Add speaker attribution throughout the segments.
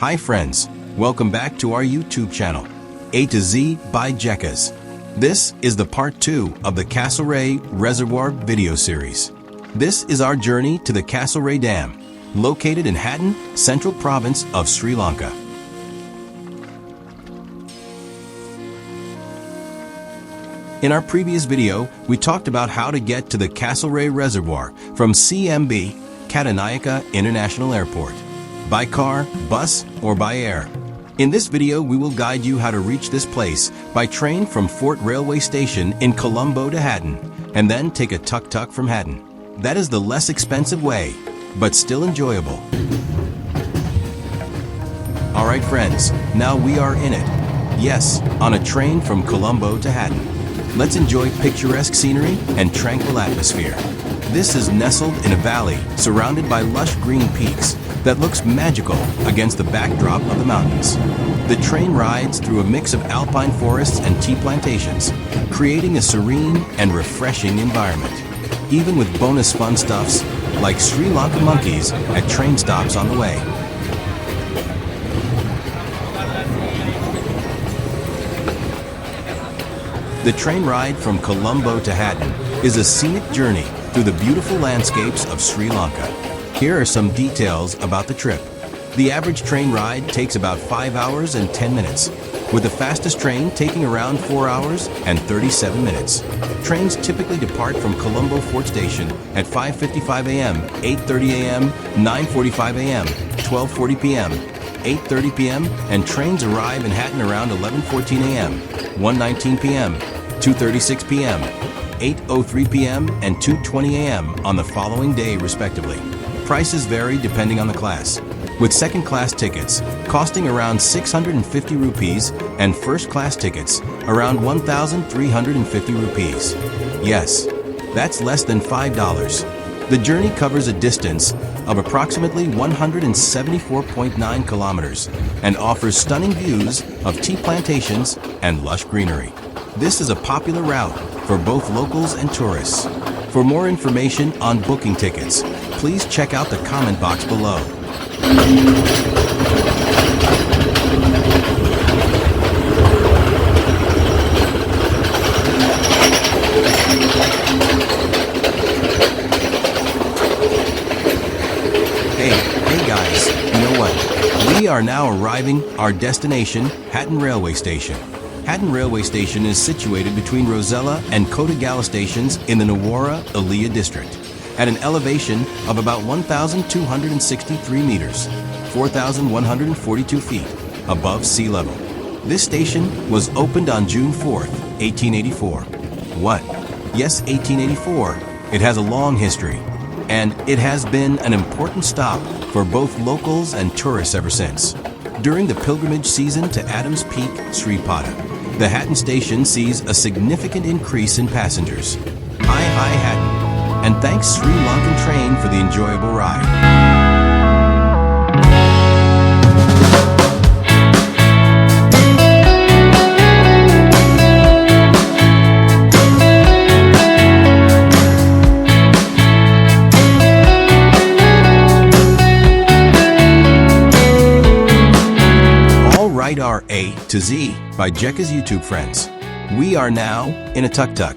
Speaker 1: Hi friends, welcome back to our YouTube channel, A to Z by Jekas. This is the part 2 of the Castlereagh Reservoir video series. This is our journey to the Castlereagh Dam, located in Hatton, Central Province of Sri Lanka. In our previous video, we talked about how to get to the Castlereagh Reservoir from CMB, Castlereagh International Airport, by car, bus, or by air. In this video, we will guide you how to reach this place by train from Fort Railway Station in Colombo to Hatton, and then take a tuk-tuk from Hatton. That is the less expensive way, but still enjoyable. Alright friends, now we are in it. Yes, on a train from Colombo to Hatton. Let's enjoy picturesque scenery and tranquil atmosphere. This is nestled in a valley surrounded by lush green peaks that looks magical against the backdrop of the mountains. The train rides through a mix of alpine forests and tea plantations, creating a serene and refreshing environment, even with bonus fun stuffs like Sri Lanka monkeys at train stops on the way. The train ride from Colombo to Hatton is a scenic journey through the beautiful landscapes of Sri Lanka. Here are some details about the trip. The average train ride takes about 5 hours and 10 minutes, with the fastest train taking around 4 hours and 37 minutes. Trains typically depart from Colombo Fort Station at 5:55 a.m., 8:30 a.m., 9:45 a.m., 12:40 p.m., 8:30 p.m., and trains arrive in Hatton around 11:14 a.m., 1:19 p.m., 2:36 p.m., 8:03 p.m., and 2:20 a.m. on the following day, respectively. Prices vary depending on the class, with second-class tickets costing around 650 rupees and first-class tickets around 1,350 rupees. Yes, that's less than $5. The journey covers a distance of approximately 174.9 kilometers and offers stunning views of tea plantations and lush greenery. This is a popular route for both locals and tourists. For more information on booking tickets, please check out the comment box below. Hey guys, you know what? We are now arriving our destination, Hatton Railway Station. Hatton Railway Station is situated between Rosella and Kotagala stations in the Nawara Aliya district, at an elevation of about 1,263 meters, 4,142 feet above sea level. This station was opened on June 4th, 1884. What? Yes, 1884. It has a long history, and it has been an important stop for both locals and tourists ever since. During the pilgrimage season to Adams Peak, Sri Lanka, the Hatton station sees a significant increase in passengers. Hi Hatton, and thanks Sri Lankan train for the enjoyable ride. Our A to Z by Jekas YouTube friends. We are now in a tuk-tuk.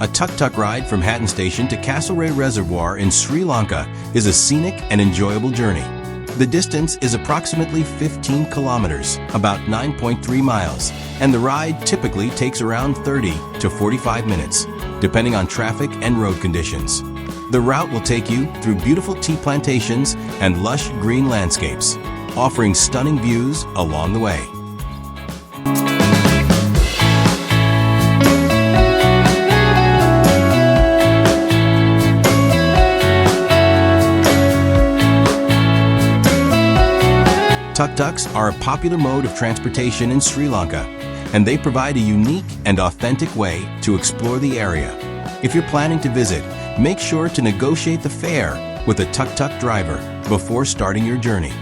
Speaker 1: A tuk-tuk ride from Hatton Station to Castlereagh Reservoir in Sri Lanka is a scenic and enjoyable journey. The distance is approximately 15 kilometers, about 9.3 miles, and the ride typically takes around 30 to 45 minutes, depending on traffic and road conditions. The route will take you through beautiful tea plantations and lush green landscapes, offering stunning views along the way. Tuk-tuks are a popular mode of transportation in Sri Lanka, and they provide a unique and authentic way to explore the area. If you're planning to visit, make sure to negotiate the fare with a tuk-tuk driver before starting your journey.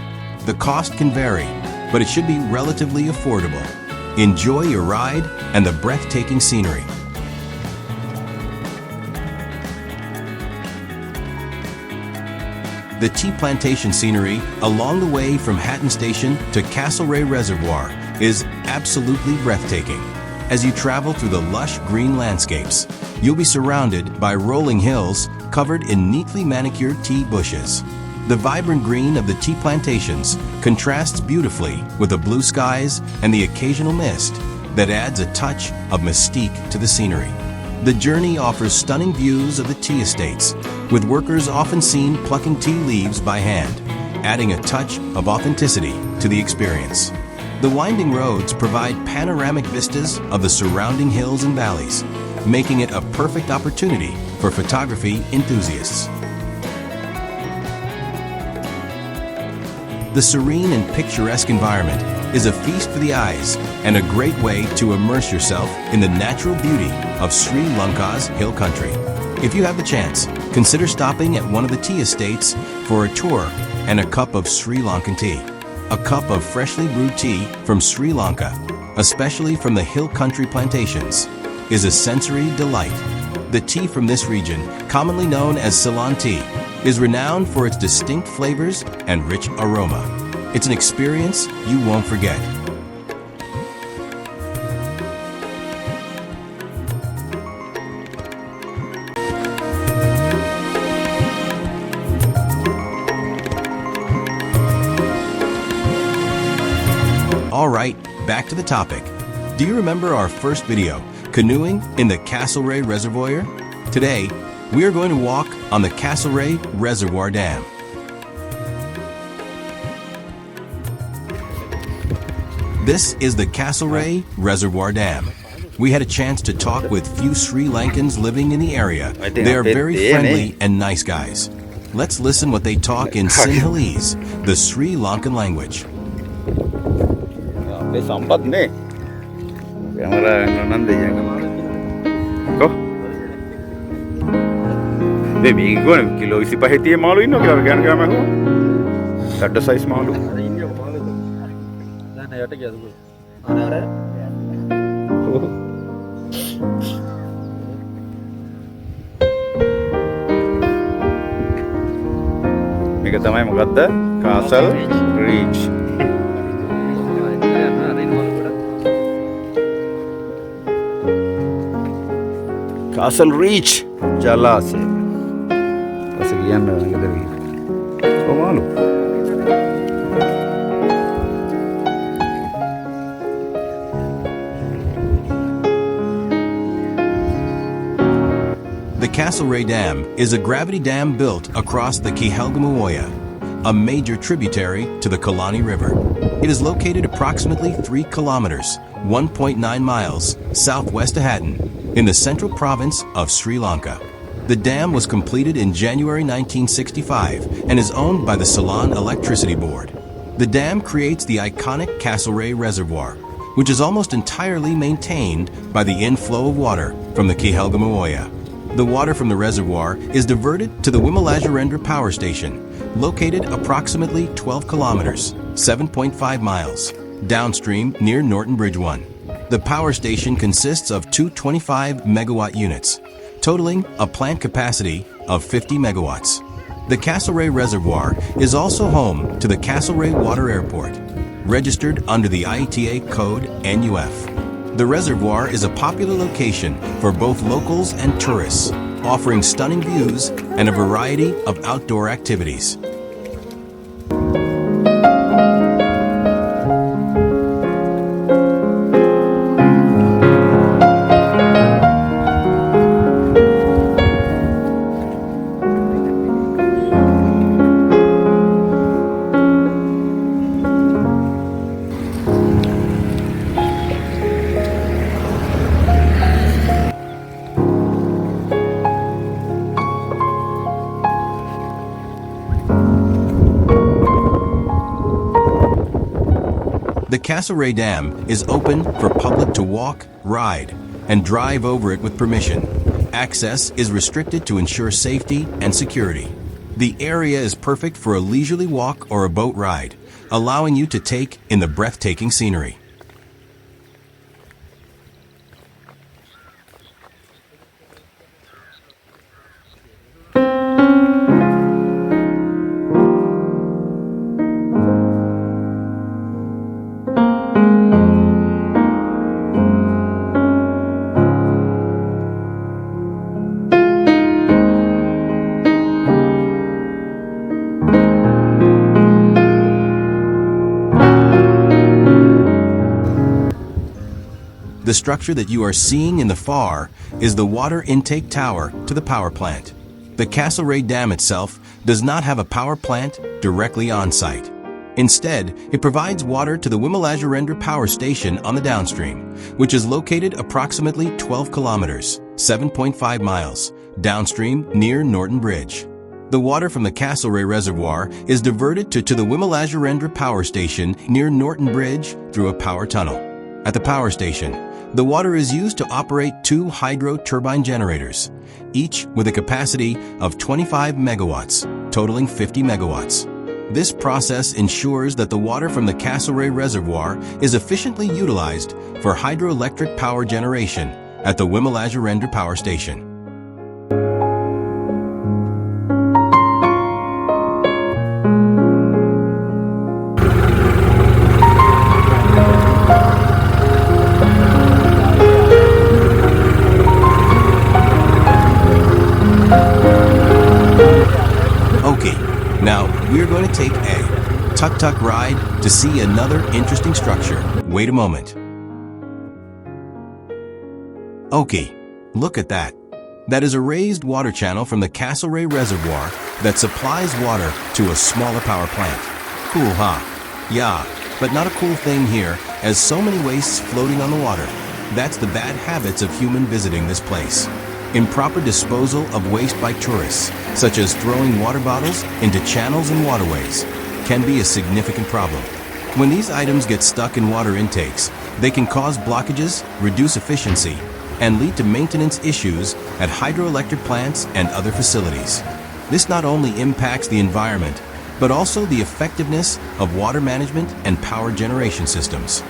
Speaker 1: The cost can vary, but it should be relatively affordable. Enjoy your ride and the breathtaking scenery. The tea plantation scenery along the way from Hatton Station to Castlereagh Reservoir is absolutely breathtaking. As you travel through the lush green landscapes, you'll be surrounded by rolling hills covered in neatly manicured tea bushes. The vibrant green of the tea plantations contrasts beautifully with the blue skies and the occasional mist that adds a touch of mystique to the scenery. The journey offers stunning views of the tea estates, with workers often seen plucking tea leaves by hand, adding a touch of authenticity to the experience. The winding roads provide panoramic vistas of the surrounding hills and valleys, making it a perfect opportunity for photography enthusiasts. The serene and picturesque environment is a feast for the eyes and a great way to immerse yourself in the natural beauty of Sri Lanka's hill country. If you have the chance, consider stopping at one of the tea estates for a tour and a cup of Sri Lankan tea. A cup of freshly brewed tea from Sri Lanka, especially from the hill country plantations, is a sensory delight. The tea from this region, commonly known as Ceylon tea, is renowned for its distinct flavors and rich aroma. It's an experience you won't forget. Alright, back to the topic. Do you remember our first video, canoeing in the Castlereagh Reservoir? Today, we are going to walk on the Castlereagh Reservoir Dam. This is the Castlereagh Reservoir Dam. We had a chance to talk with few Sri Lankans living in the area. They are very friendly and nice guys. Let's listen what they talk in Sinhalese, the Sri Lankan language.
Speaker 2: Sambat nih, kamera nanti yang kok, baby, gue nih kilo isi pahiti malu ini kira kira kira aku, ada size malu. Ini kita main mengata Castlereagh. Castlereagh Jalase. Sekian kita dari. Oh malu.
Speaker 1: The Castlereagh Dam is a gravity dam built across the Castlereagh, a major tributary to the Colombo River. It is located approximately 3 kilometers, 1.9 miles southwest of Hatton, in the central province of Sri Lanka. The dam was completed in January 1965 and is owned by the Ceylon Electricity Board. The dam creates the iconic Castlereagh Reservoir, which is almost entirely maintained by the inflow of water from the Castlereagh. The water from the reservoir is diverted to the Wimalajarendra Power Station, located approximately 12 kilometers, 7.5 miles, downstream near Norton Bridge 1. The power station consists of two 25-megawatt units, totaling a plant capacity of 50 megawatts. The Castlereagh Reservoir is also home to the Castlereagh Water Airport, registered under the IATA code NUF. The reservoir is a popular location for both locals and tourists, offering stunning views and a variety of outdoor activities. The Castlereagh Dam is open for public to walk, ride, and drive over it with permission. Access is restricted to ensure safety and security. The area is perfect for a leisurely walk or a boat ride, allowing you to take in the breathtaking scenery. The structure that you are seeing in the far is the water intake tower to the power plant. The Castlereagh Dam itself does not have a power plant directly on site. Instead, it provides water to the Wimmalajarendra power station on the downstream, which is located approximately 12 kilometers, 7.5 miles, downstream near Norton Bridge. The water from the Castlereagh Reservoir is diverted to the Wimmalajarendra power station near Norton Bridge through a power tunnel. At the power station, the water is used to operate 2 hydro turbine generators, each with a capacity of 25 megawatts, totaling 50 megawatts. This process ensures that the water from the Castlereagh Reservoir is efficiently utilized for hydroelectric power generation at the Wimmalajarendra power station. Now, we're going to take a tuk-tuk ride to see another interesting structure. Wait a moment. Okay, look at that. That is a raised water channel from the Castlereagh Reservoir that supplies water to a smaller power plant. Cool, huh? Yeah, but not a cool thing here, as so many wastes floating on the water. That's the bad habits of human visiting this place. Improper disposal of waste by tourists, such as throwing water bottles into channels and waterways, can be a significant problem. When these items get stuck in water intakes, they can cause blockages, reduce efficiency, and lead to maintenance issues at hydroelectric plants and other facilities. This not only impacts the environment, but also the effectiveness of water management and power generation systems.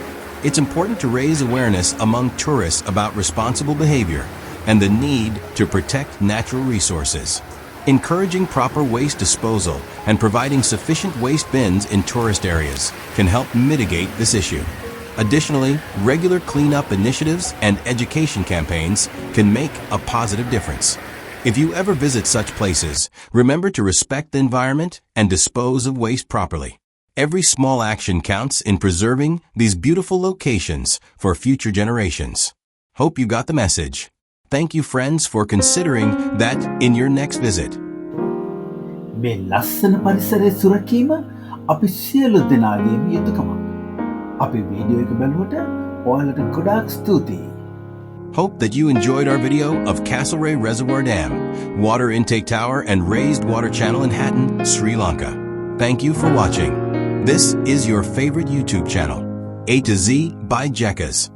Speaker 1: It's important to raise awareness among tourists about responsible behavior and the need to protect natural resources. Encouraging proper waste disposal and providing sufficient waste bins in tourist areas can help mitigate this issue. Additionally, regular cleanup initiatives and education campaigns can make a positive difference. If you ever visit such places, remember to respect the environment and dispose of waste properly. Every small action counts in preserving these beautiful locations for future generations. Hope you got the message. Thank you, friends, for considering that in your next visit.
Speaker 3: මේ ලස්සන පරිසරයේ සුරකීම අපි සියලු දෙනාගේම යුතුයකමක්. අපි video එක බලුවට ඔයාලට ගොඩාක් ස්තුතියි.
Speaker 1: Hope that you enjoyed our video of Castlereagh Reservoir Dam, water intake tower and raised water channel in Hatton, Sri Lanka. Thank you for watching. This is your favorite YouTube channel, A to Z by Jekkas.